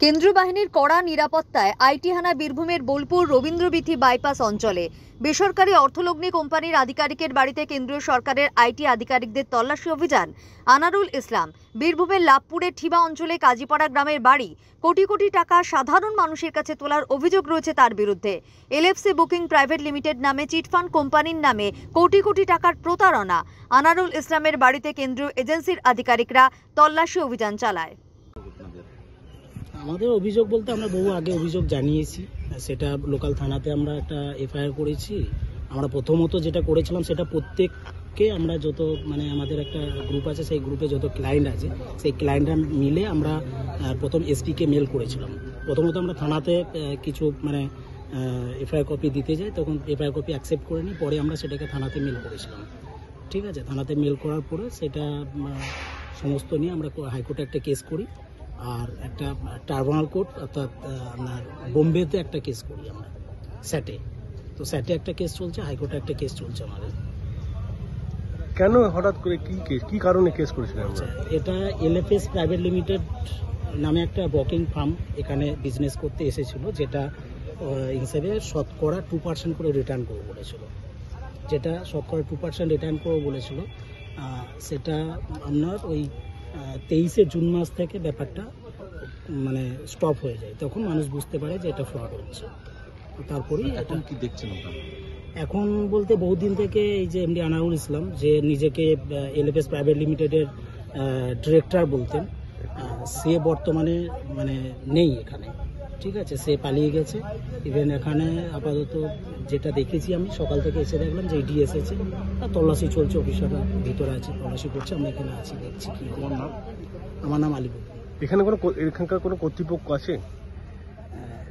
কেন্দ্রীয় বাহিনীর কড়া নিরাপত্তায় আইটি হানা বীরভূমের বোলপুর রবীন্দ্রবীথি বাইপাস অঞ্চলে বেসরকারি অর্থলগ্নি কোম্পানির আধিকারিকের বাড়িতে কেন্দ্রীয় সরকারের আইটি আধিকারিকদের তল্লাশি অভিযান। আনারুল ইসলাম বীরভূমের লাভপুরের ঠিবা অঞ্চলে কাজীপাড়া গ্রামের বাড়ি। কোটি কোটি টাকা সাধারণ মানুষের কাছে তোলার অভিযোগ রয়েছে তার বিরুদ্ধে। এলএফসি বুকিং প্রাইভেট লিমিটেড নামে চিটফান্ড কোম্পানির নামে কোটি কোটি টাকার প্রতারণা। আনারুল ইসলামের বাড়িতে কেন্দ্রীয় এজেন্সির আধিকারিকরা তল্লাশি অভিযান চালায়। আমাদের অভিযোগ বলতে আমরা বহু আগে অভিযোগ জানিয়েছি, সেটা লোকাল থানাতে আমরা একটা এফআইআর করেছি। আমরা প্রথমত যেটা করেছিলাম সেটা প্রত্যেককে আমরা যত আমাদের একটা গ্রুপ আছে, সেই গ্রুপে যত ক্লায়েন্ট আছে সেই ক্লায়েন্টরা মিলে আমরা প্রথম এসপিকে মেল করেছিলাম। প্রথমত আমরা থানাতে কিছু এফআইআর কপি দিতে যাই, তখন এফআইআর কপি অ্যাকসেপ্ট করে নিই, পরে আমরা সেটাকে থানাতে মেল করেছিলাম। ঠিক আছে, থানাতে মেল করার পরে সেটা সমস্ত নিয়ে আমরা হাইকোর্টে একটা কেস করি, আর একটা ট্রাইব্যুনাল কোর্ট অর্থাৎ আপনার বোম্বেতে একটা কেস করি আমরা স্যাটে। তো স্যাটে একটা কেস চলছে, হাইকোর্টে একটা কেস চলছে আমাদের। কেন হঠাৎ করে কি কারণে কেস করেছিলেন? এটা এলএফএস প্রাইভেট লিমিটেড নামে একটা বকিং ফার্ম এখানে বিজনেস করতে এসেছিল, যেটা হিসেবে শতকরা 2% করে রিটার্ন করবো বলেছিল। যেটা শতকরা 2% রিটার্ন করবো বলেছিল, সেটা আপনার ওই 23শে জুন মাস থেকে ব্যাপারটা স্টপ হয়ে যায়। তখন মানুষ বুঝতে পারে যে এটা ফ্রড হচ্ছে। তারপরেই এখন কি দেখছেন? এখন বলতে বহুদিন থেকে এই যে এমডি আনারুল ইসলাম, যে নিজেকে এলএফএস প্রাইভেট লিমিটেডের ডিরেক্টর বলতেন, সে বর্তমানে নেই এখানে। ঠিক আছে, সে পালিয়ে গেছে। ইভেন এখানে আপাতত যেটা দেখেছি, আমি সকাল থেকে এসে দেখলাম যে ইডি এসেছে, আর তল্লাশি চলছে, অফিসাররা ভিতরে আছে, তল্লাশি করছে। আমরা এখানে আছি, দেখছি কি। তোমার নাম? আমার নাম আলিপুর। এখানকার কোনো কর্তৃপক্ষ আছে?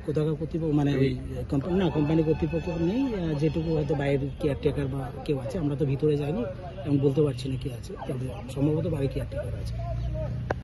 কোথাকার কর্তৃপক্ষ ওই কোম্পানি না, কোম্পানি কর্তৃপক্ষ নেই। যেটুকু হয়তো বাইরের কেয়ারটেকার বা কেউ আছে, আমরা তো ভিতরে যাইনি এবং বলতে পারছি না কি আছে, তবে সম্ভবত বাইরে কেয়ারটেকার আছে।